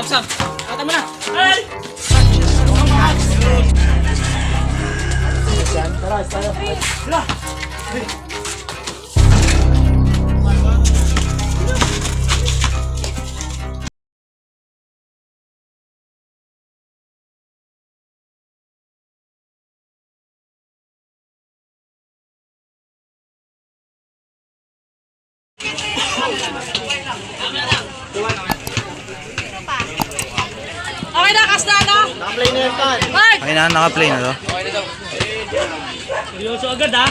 Sam. Kata mo na. Ay! Tara, tayo. Tara. Okay na, kasta na. Naka-play na yan, Tan. Okay na, naka-play na to. Seryoso agad, ha?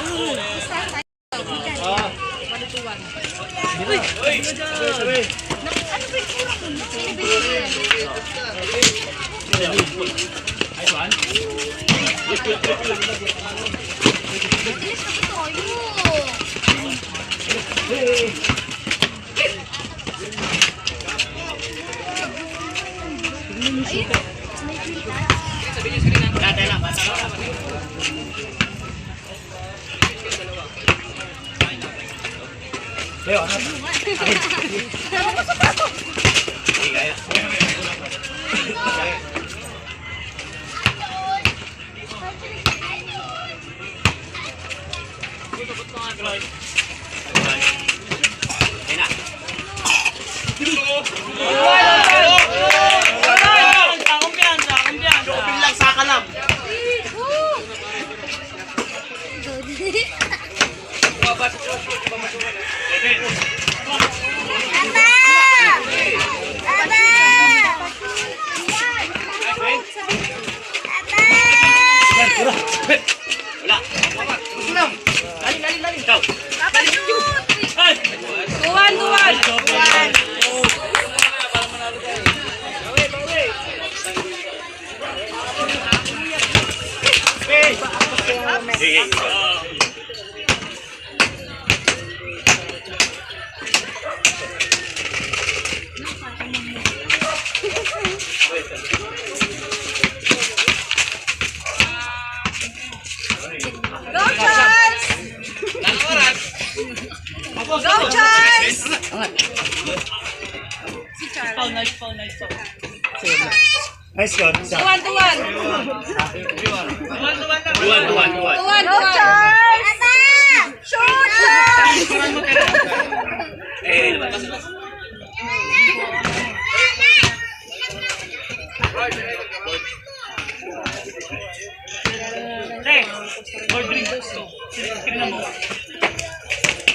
Nice one. Tuwan.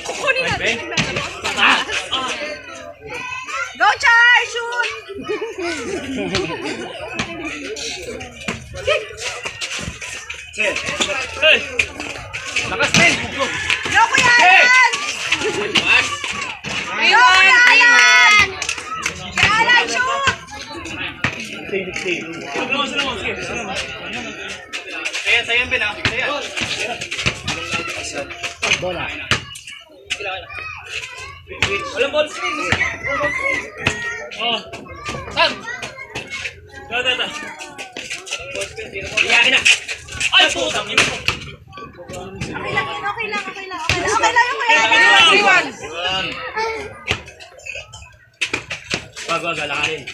Shoot! Go, Char! Shoot! Lakas, men! Go, Kuya Alan! Go, Kuya Alan! Kuya Alan, shoot! Sayan, Ben, ha? Sayan. Bola. Walang ball screen. Oh. Sam! Tata. Iyakin na. Ay, putang ina mo. Okay lang yung Kuya Alan. Wag, alakarin.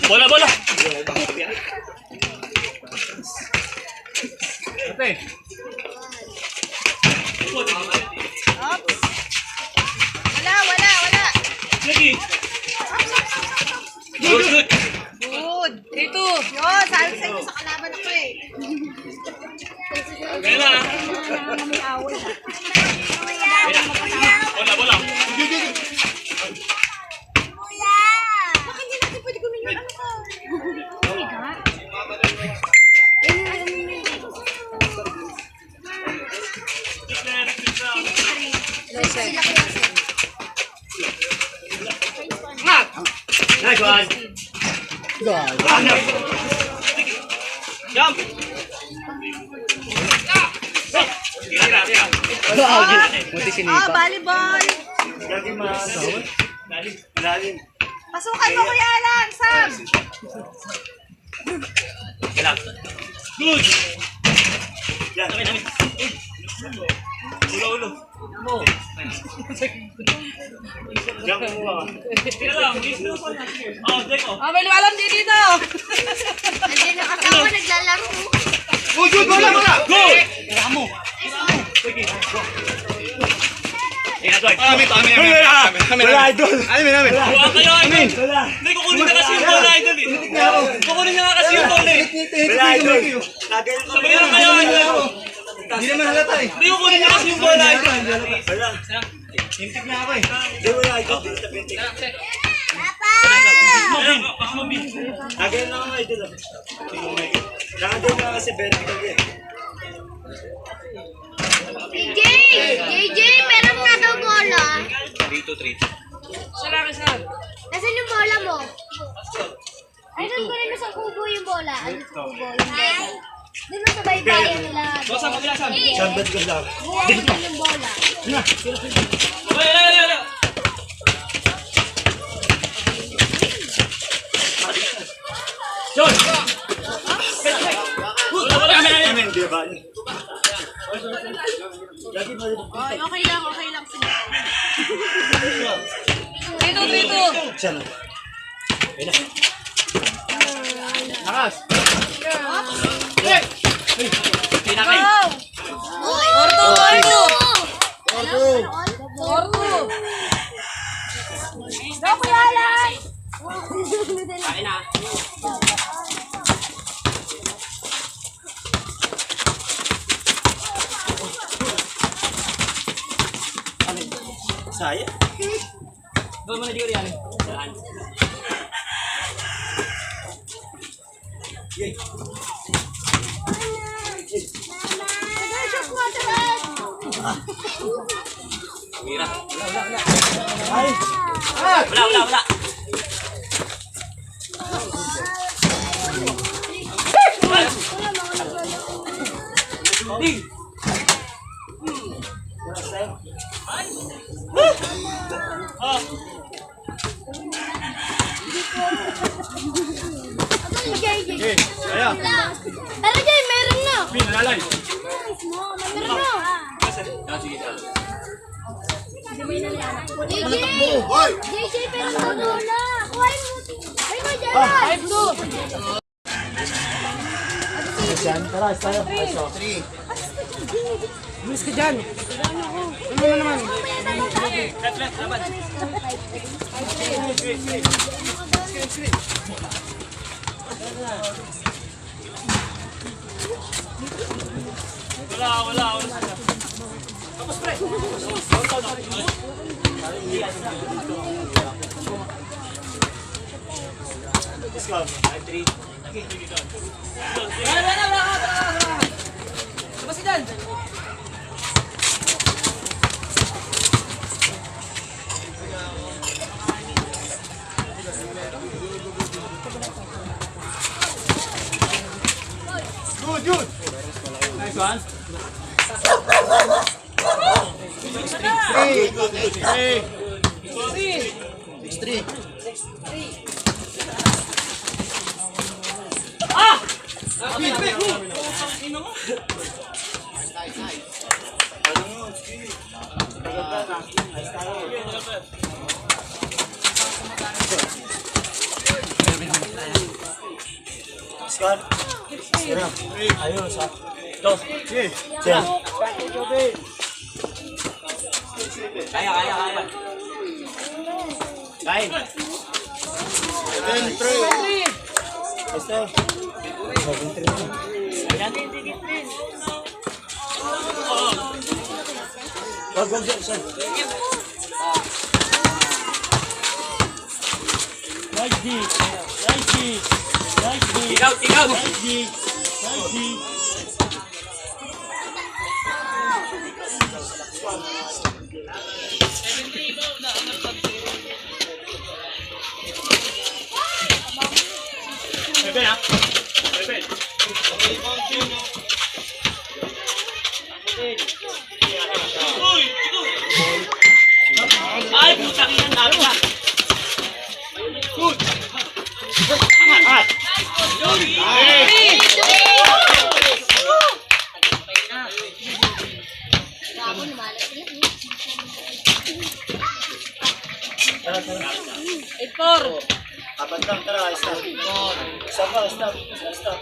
Bola. Ate. Wala. Lagi. Good. Good. Ito. Yun, sabi sa inyo sa kalaban ako eh. Kaya na. Bola. Bakit hindi natin pwede kuminyo? Ano ka? Nice one. Jump. Tira. Buti Oh, sinipa. volleyball. Pasukan mo, Kuya Alan. Sam. Relax. Good. Yan, dami. Ulo. Jump mo. Tira lang. Oh, Deko. Ah, may lumalang din dito. Nandiyan na kasama, naglalaro. Good. Good. Tira mo. Sige. Wala, idol. Amin. Wala kayo, idol. Hindi, kukunin na kasi yung bola, idol. Kukunin na kasi yung bola. Wala, idol. Sabay na kayo, idol. Hindi naman halata eh. Hindi, kukunin na kasi yung bola, idol. Wala. Hintik na ako eh. Hindi, wala, idol. Pas mo, bin. Again na nga, idol. Nakagay na kasi vertical eh. JJ, meron nga daw bola. 3-2. Saan? Nasaan yung bola mo? Ay, doon ko rin sa kubo yung bola. Ay, sa kubo yung bola. Doon mo sa baybayan nila. Saan mo kilasan? Sandad ko lang. Buwan mo yung bola. Wala. John! Wala. Amen, di ba? Okay lang. Dito. Nakas! Pinakay. Orto. Daw kuya Alan! Kain na. Saya? Doon mo na di ko riyan. Saan? Yay! Mira. Ay! Wala. Ding! Ayan. Tara Jay, meron na. Pinalalay. Meron na. Sige. JJ, meron na bola. Kuhain mo. Ay mo dyan. 5-2. Tara, tayo. Ay, so. 3. Lumis ka dyan. Left, laban. Wala. Tapos pre. Let's go. 5-3. Wala. Labas ka dyan. Good. Nice one. 6-3. Ah! Scott. Ayos ha. Dos. Siya. Kaya. Kain. 10-3. Basta. Wag, siya. Ikaw. Bebe ha? Bebe. Uy! Ay, putang yan, talo ka. Good. Angat. Hey! 8-4. Apat lang, tara, stop. Stop pa, stop. Stop.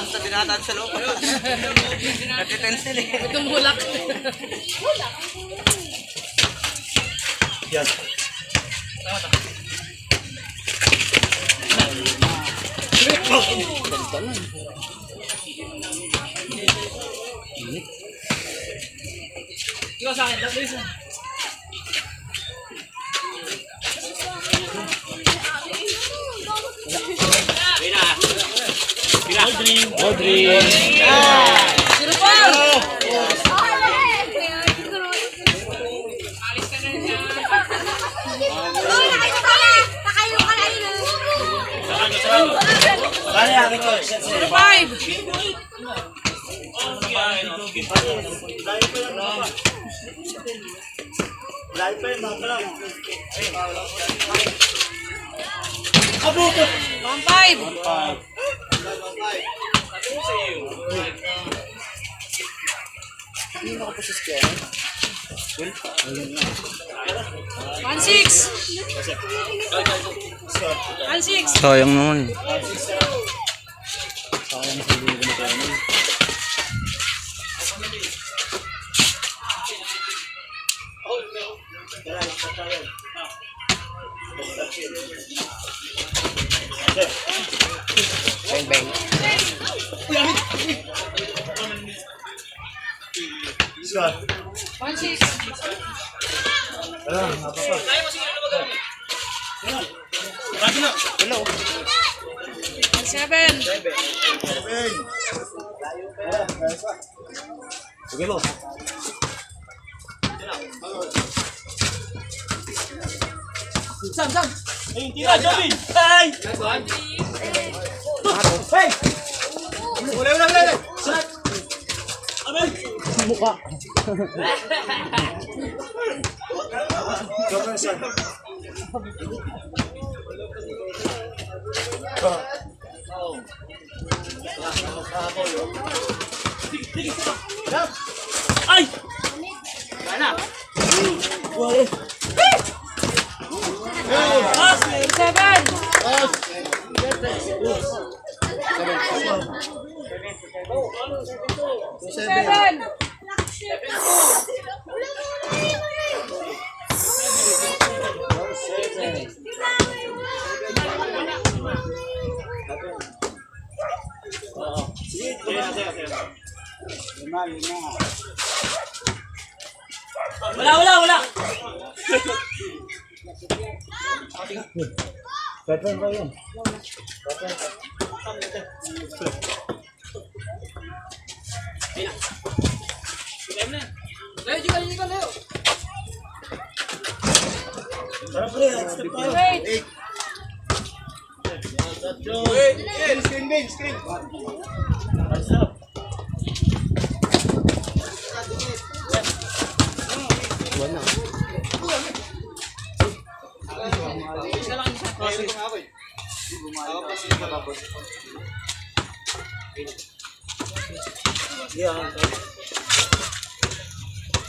Sa tinataan sa loob. Natitensil eh. Itong bulak. Yan. Ikaw sa akin, please. Audrey. 0-4. Bale, akin ko. 0-5. Lahat pa yun, mga pala. 1-5. Hindi na ako po sa skin. 1-6. 1-6. Sayang naman eh. Bang bang. Scott. 1-6. Hello. 7. Sige mo. Sam. Ay, tira, Joby. Ay! Hey! Wala. Shot! Amen! Mukha. Joker shot. Ay! Mana? Wala. 7. Seven. Wala. Veteran ba yun? Tara pre, step tayo. Wait. Screen.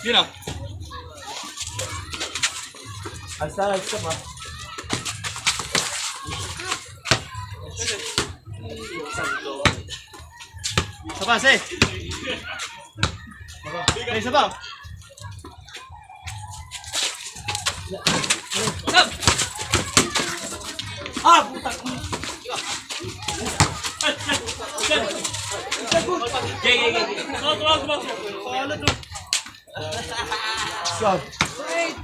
Yun ah. Stop ha. Saba, say. Say, saba. Sab! Ah, puta. Gay. Tuwag. Paano to? Stop. Wait.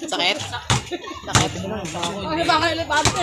Sakit? Ano ba kayo elepante?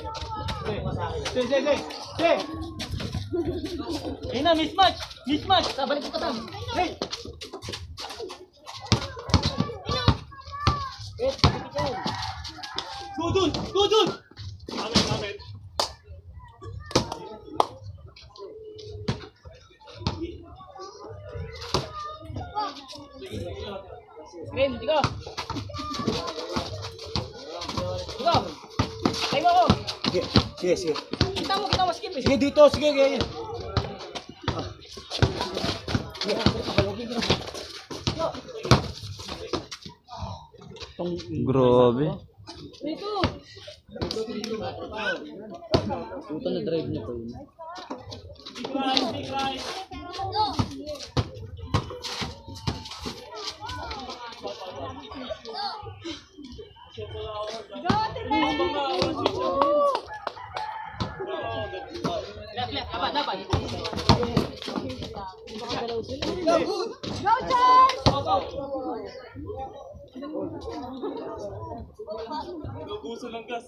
Sige. Ayun na, mismatch. Mismatch. Balik ko tam. Hey. Go dun. Amen. Rin, ikaw. Ikaw. Ay mo ako. Sige. Kita mo, skip eh. Sige dito, sige. Grabe. Dito. Puta na drive niya pa yun. Left, dapat. Go, Charles! Gusto ng gas.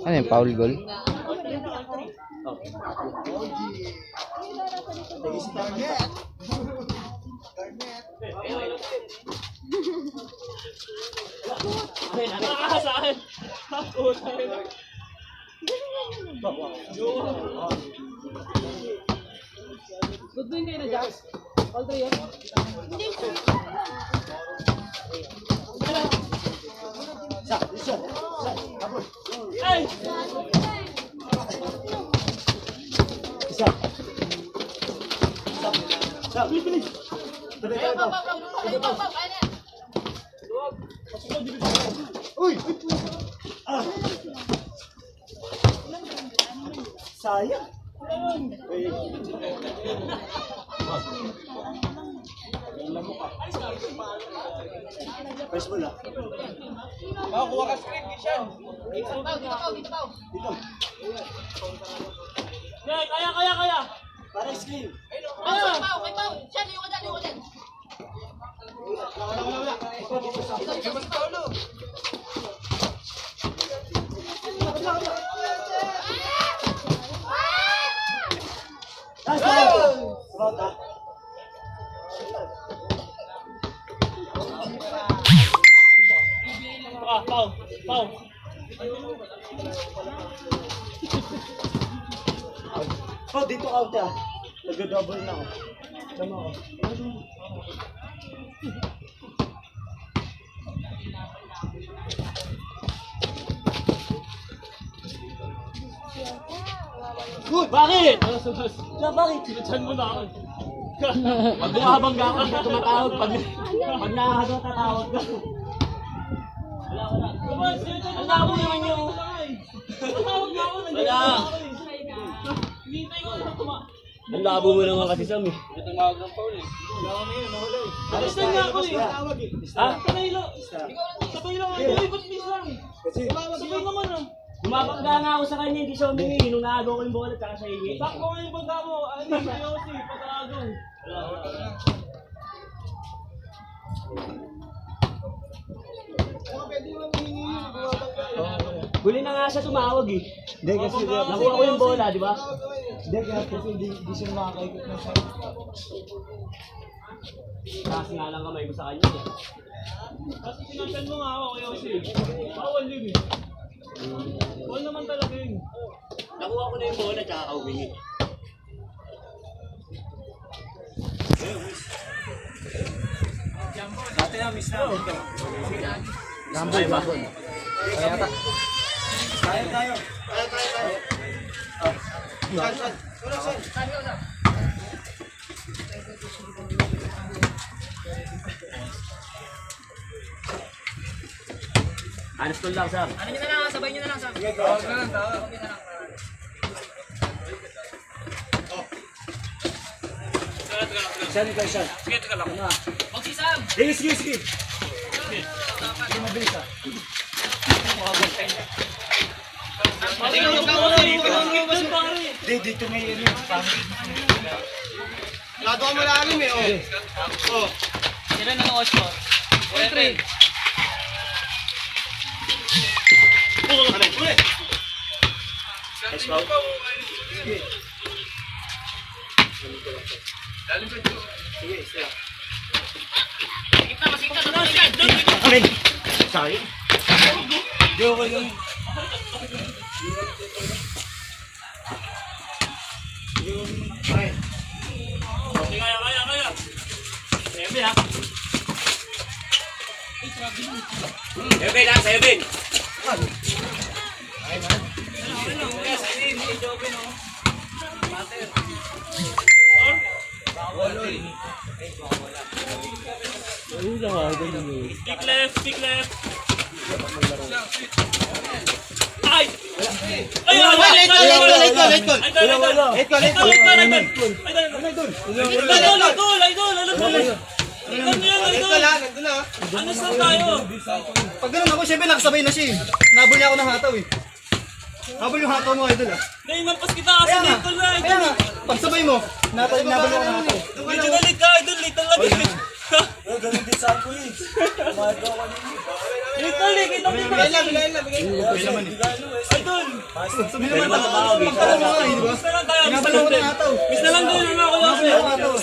Ano yung foul goal? Saan? Good din kayo na, Jazz. All three, yan. Ay! Uy! Sayang. First ball ah. Kuha ka screen, Kishan. Kaya. Para screen. Nice ball. About that. Pau. Oh, dito out ah. Nag-double na ako. Tama ako. Good! Bakit? Bakit? Sinadyan mo na ako. Pag bumabangga ka, tumatawag. Pag nakakagaw, tatawag ka. Wala. Ang labo naman yung... Tatawag na ako. Wala. Hinintay ko na ang labo mo naman kasi, Sam eh. Tumawag ng Paul eh. Alis na nga ako eh. Ha? Sabay lang ako. Ba't miss lang eh? Sabay naman ah. Bumabangga nga ako sa kanya, hindi siya humingi. Nung naagaw ko yung bola, tsaka siya hingi. Sakto nga yung bangga mo. Ano yung seryoso eh, pag-aagaw. Huli na nga siya tumawag eh. Hindi kasi Nakuha ko yung bola, di ba? Hindi kasi hindi siya makakaikot na siya. Kasi nga lang kamay ko sa kanya eh. Kasi sinasan mo nga ako kaya kasi bawal yun eh. Bawal naman talaga yun. Nakuha ko na yung bola tsaka kauwingi. Dati na miss na ako. Gambol. Kaya ta. Tayo. Anas ko lang, Sam. Ano nyo na lang, sabay nyo na lang, Sam. Saan ka siya? Huwag si Sam. Sige. Dito may ano. Lado ka malalim eh, oh. Sila na ng Osmo. All three. Amin. Sorry. Joke lang. Kaya. Seven ha. Seven. Stick left. Ay! Pag ganun ako, siyempre nakasabay na siya eh. Nabol niya ako ng hataw eh. Habol yung hataw mo, idol ah. Naimampas kita kasi dito na, Kaya nga, pagsabay mo, nabal mo ang hataw. Medyo galit ka, idol. Late talaga. Ganun din sa ako eh. Late talaga. Kita mo yung idol. Sabi naman, pagtawag mo nga eh, di ba? Miss na lang tayo. Nabal mo ng hataw. Miss na lang tayo. Nabal mo ng hataw.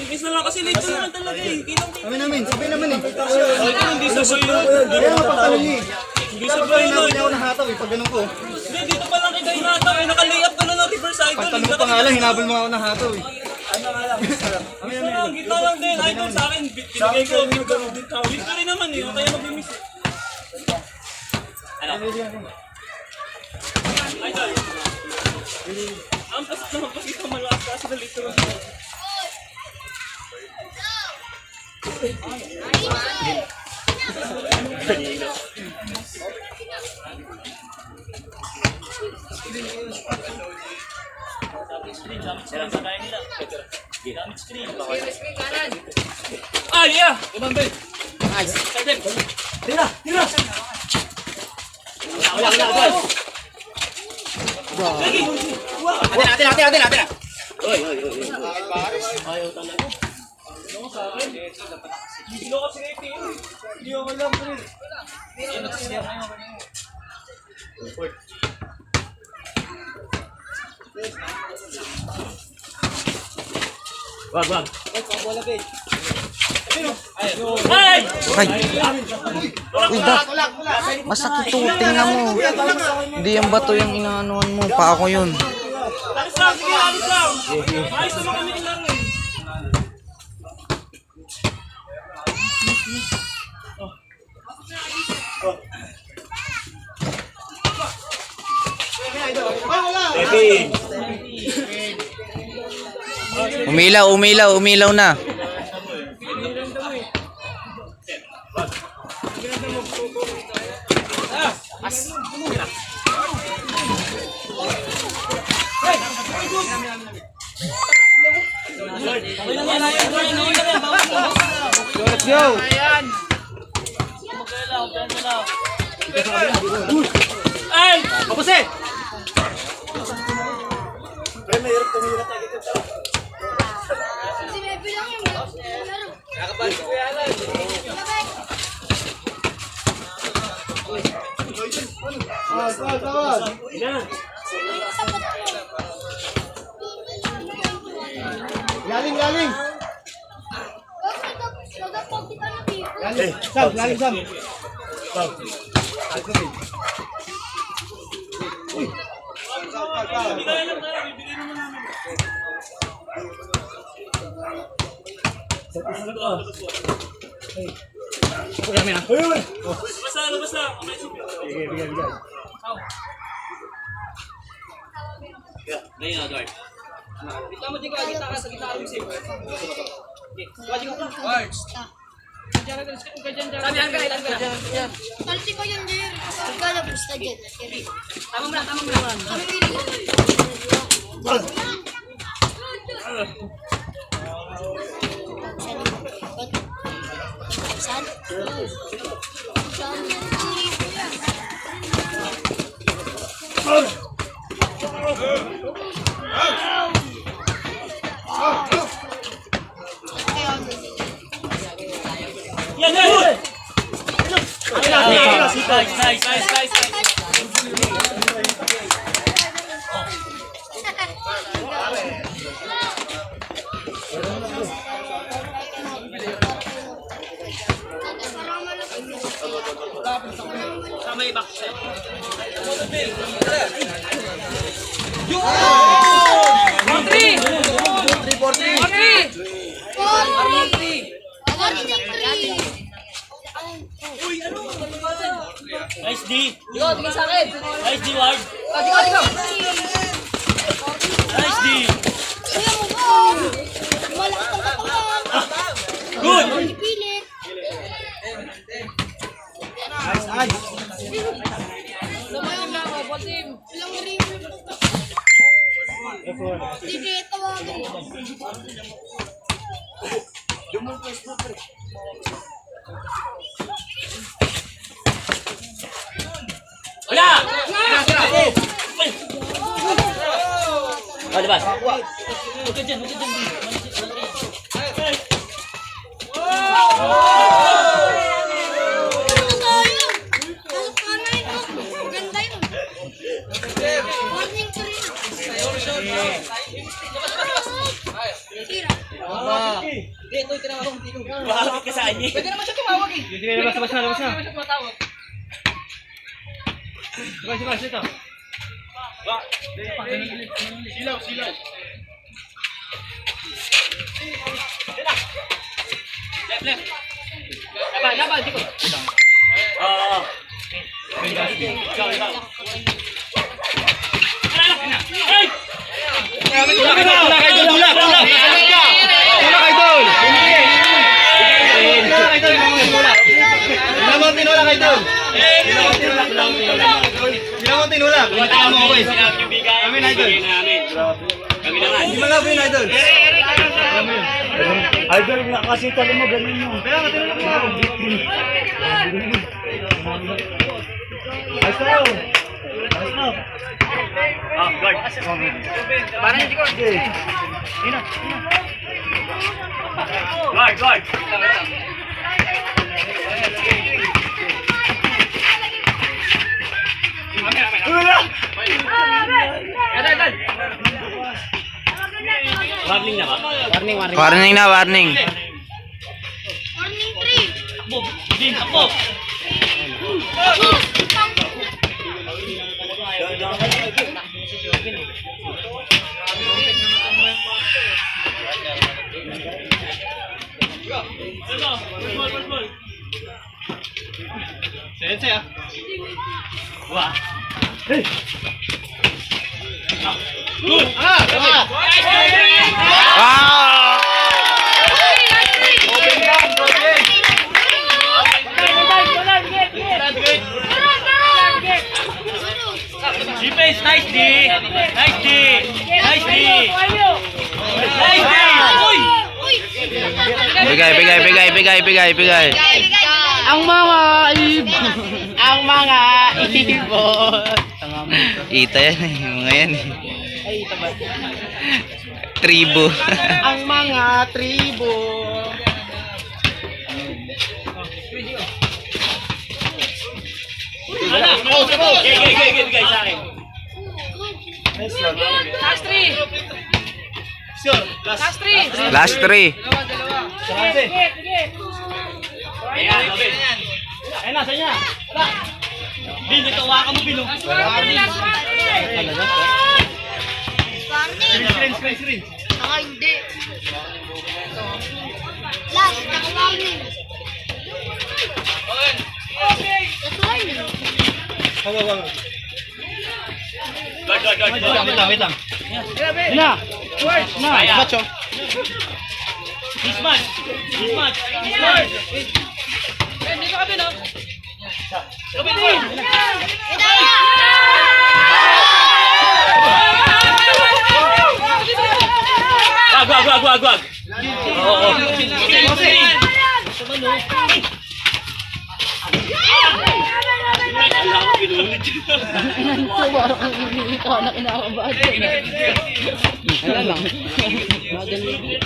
Miss na lang kasi late na naman talaga eh. Kita mo. Sabi naman eh. Idol, hindi sabay yun. Kaya nga pagtalali. Hindi Kaya sabay pag yun. nabal niya ako ng hataw eh, pag ganun ko. Hindi, dito pa lang kita hinataw eh. Naka-layup ka na ng reverse idol. Pagtanong ko pa nga lang, hinabol mo ako ng hataw eh. Miss na lang, kita lang din. Idol sa akin, binigay ko. Victory naman eh. Kaya mag-miss eh. Ano? Idol. Ang pasok naman pa kita malakas kasi na lito. Ah, yeah! Nice! Tira! Tira! Wala! Atin! Ayaw talaga. Ano sa akin? Hindi ko kasi kayo tingin. Hindi ko alam ko rin. Wag. Ay! Ay! Uy, Dak! Masakit to, tingnan mo. Hindi yung bato yung inaanuan mo. Pa ako yun. Alis lang! Sige, alis lang! Ayos naman kami ng laro eh. Umilaw na. Let's go! Ay! Kapuse! Si Bebe lang yung laro. Galing! Galing, Sam! Bigay lang tayo. Bibigay naman namin. Labas na. Bigay. Ngayon na, Dart. Kita mo dito, kita ka sa kita ka rin. Sabi ang kailan ka. Talsi ko yun din. Gala busta dyan. Tama mo na. Saan? Yan! Nice. Tama yung back set. Nice D. Yo, tingin sa akin. Nice D, Ward. Dito. Nice D. Good! Good. Pilit. Nice. Lumayan lang ako, ball team. Ilang rin. Sige, tawagin. Wala! Oh, labas. Huwag ka dyan, huwag ka dyan. Maganda yun. Morning to rin. Tira. Bakit ka sa kanya? Pwede naman siya tumawag eh. Sige, labas na. Pwede naman siya tumatawag. Labas, ito. Silaw. Left. Laban, di ko. Oo. Ikaw. Ay! Tinulak. Tinulak mo ako eh. Kami na idol. Kami naman. Hindi malabo yun, idol. Idol nga kasi talo mo ganun mo. Kaya nga, tinulak mo ako. Ayos na yun. Ah, guard. Parang hindi ko. Guard. Warning na ba? Warning na, warning. Morning 3. Takbo! Din, takbo! Sensei ah. Wah! Wow! Defense, nice D! Nice D! Uy! Bigay. Ang mga ibon. Ita yan eh, mga yan eh. Tribo. Ang mga tribo. Gay sa akin. Last 3. Sure. Last 3. Last 3. Ayan, okay. Ayun na, sa inyo. Bin, ito hawakan mo, Bin. Screen. Saka hindi. Last, saka warning. That's warning. Wag. Guard. Wait lang. Na. Kaya. Macho. Mismatch. Dito kami no. Kapit! Ito na! Wag. Oo. Wala lang. Madali.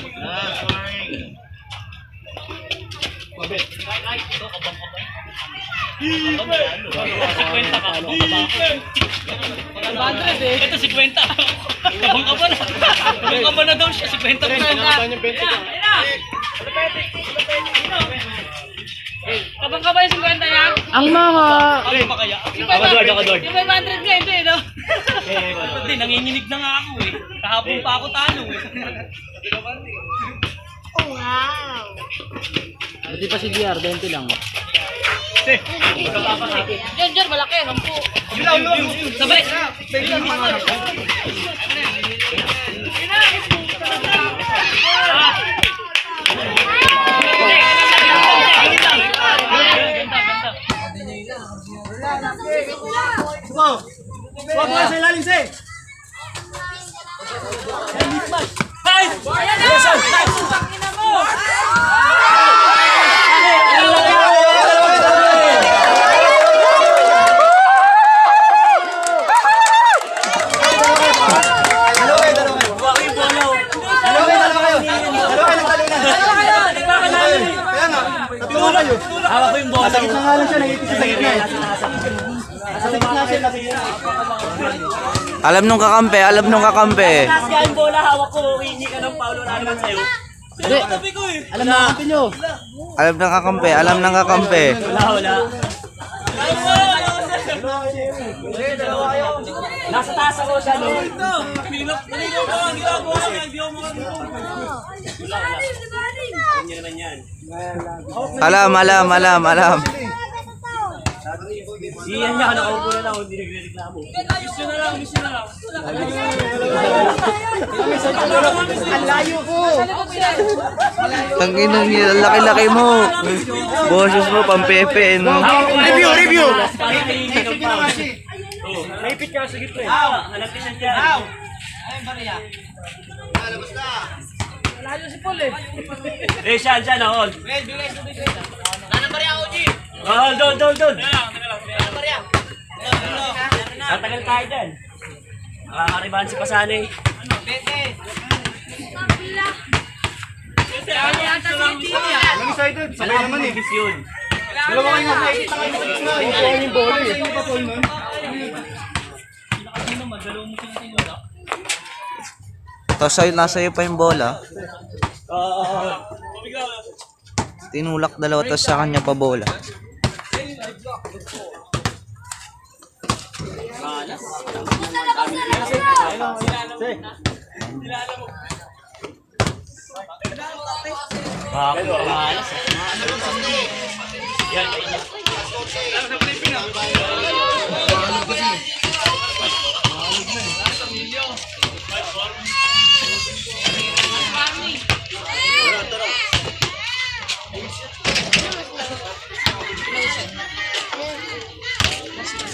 Ito 50. Kabang-kaba na daw siya, 50 pa. Kabang-kabay yung 50 niya. Ang mga Ano pa kaya? Ako Lord. Yung 500 niya, hindi, no? Hindi, nanginginig na nga ako eh. Kahapon pa ako talo eh. Oh, wow. Buti pa si DR, 20 lang. Diyan, malaki, 10. Sabay! Wag mo sa ilalim, Sir. Dalawa. Alam nung kakampi, alam nung kakampi. Kasi ang bola, hawak ko, hindi ka ng paulo na naman sa'yo. Hindi. Alam na ang nyo. Alam ng kakampi, alam ng kakampi. Wala. Nasa taas ako siya, no? Nalinaw ko ang ginagawa niya, hindi ako Wala. Hindi naman yan. Alam. Iyan niya, nakaupo na lang, hindi nagre-reklamo. Miss na lang. Ang layo ko. Tangin nang yun, laki-laki mo. Boses mo, pampepe, no? Review! Parang naiingin ng pound. Naipit ka sa gitna eh. Hanapin na dyan. Layo si Paul eh. Siya, hold. Hold. Tatagal tayo dyan. Nakakaribahan si Pasanay. Lang excited. Sabay naman eh. Yun. Dalawa kayo nakikita kayo sa gitna. Yung bola eh. Sino pa Paul nun? Tapos nasa iyo pa yung bola. Tinulak dalawa, tapos sa kanya pa bola. Malas. Yan,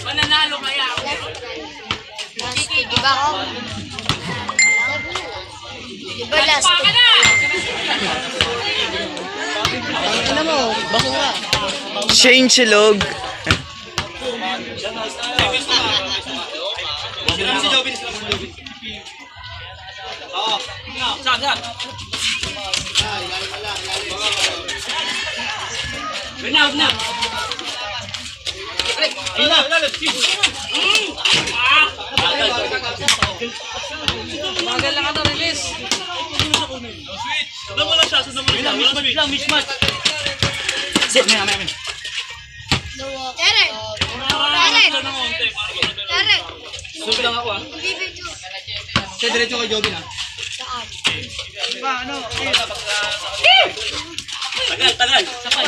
Mananalo kaya ako. Diba ako? Diba last? Baka na! Ano mo? Basura. Shane Chilog. Si Jobin. Sagad. Na. Magal lang ano, release. Sundan mo lang siya. Mismatch. Sit. May. Derek! Sundan lang ako ah. Bibidyo. Siya diretso kay Jobin ah. Saan? Tagal. Sapa.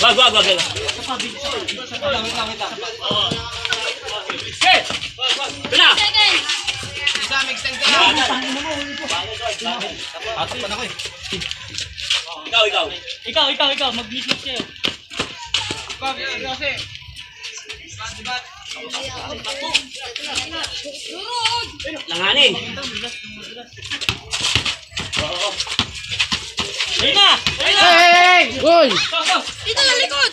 Wag. Hey! Pina! Atok pa na ko eh. Ikaw. Mag-mismatch kayo. Langanin. Oo. Ayun na! Hey! Uy! Dito na likod!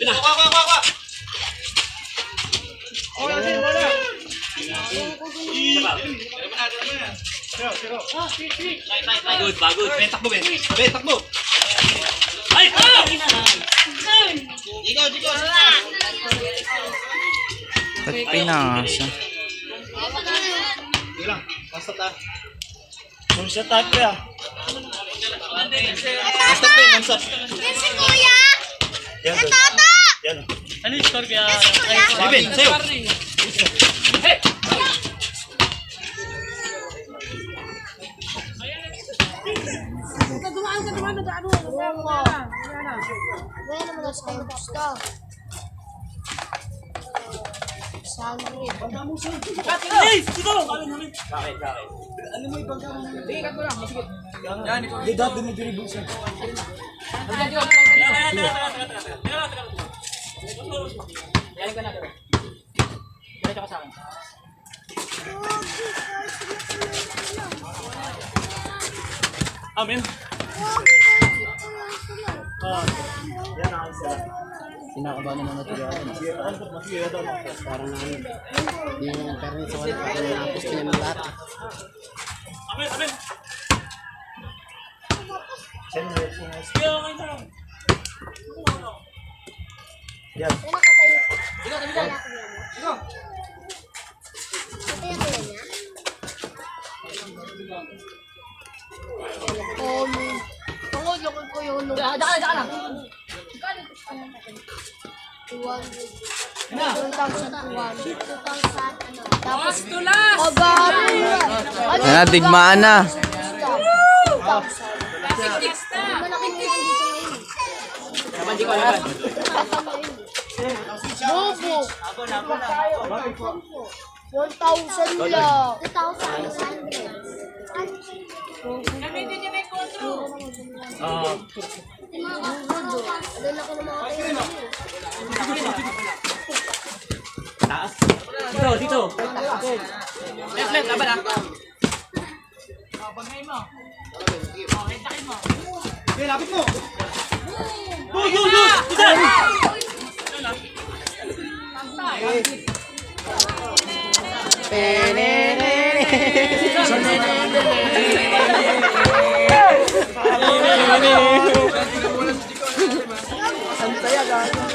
Pina! Pagod. Takbo. Ay! Ba't pinasa? Sige lang. Basta ta. Kung sa type ya. Basta pa yun. Basta. Yan si Kuya! Yan. Yan Toto! Yan. Ano yung score kaya? Yan si Kuya! Jobin, sa'yo. Hey! Dumaan ka. Gaya naman ang sa'yo gusto. Sangre. Hey! Sigaw! Bakit? Di dapat dinidribble siya. Amen. Yan ang isa. Kinakabahan na naman ito. Parang na ano. Yung karne sa wala. Parang nakapos niya ng lahat. Amen. Yan. Yan nakatayo. Tapos tulas! Ano? Yan na, digmaan na. Malaking dito ngayon. Hindi ko alam. Bobo! 1,000 lang. 2,000. Gamitin niyo na yung kontrol. Oo. Doon ako ng mga tayo. Taas. Dito. Left, laban ah. Okay, lapit mo. Santaya ka.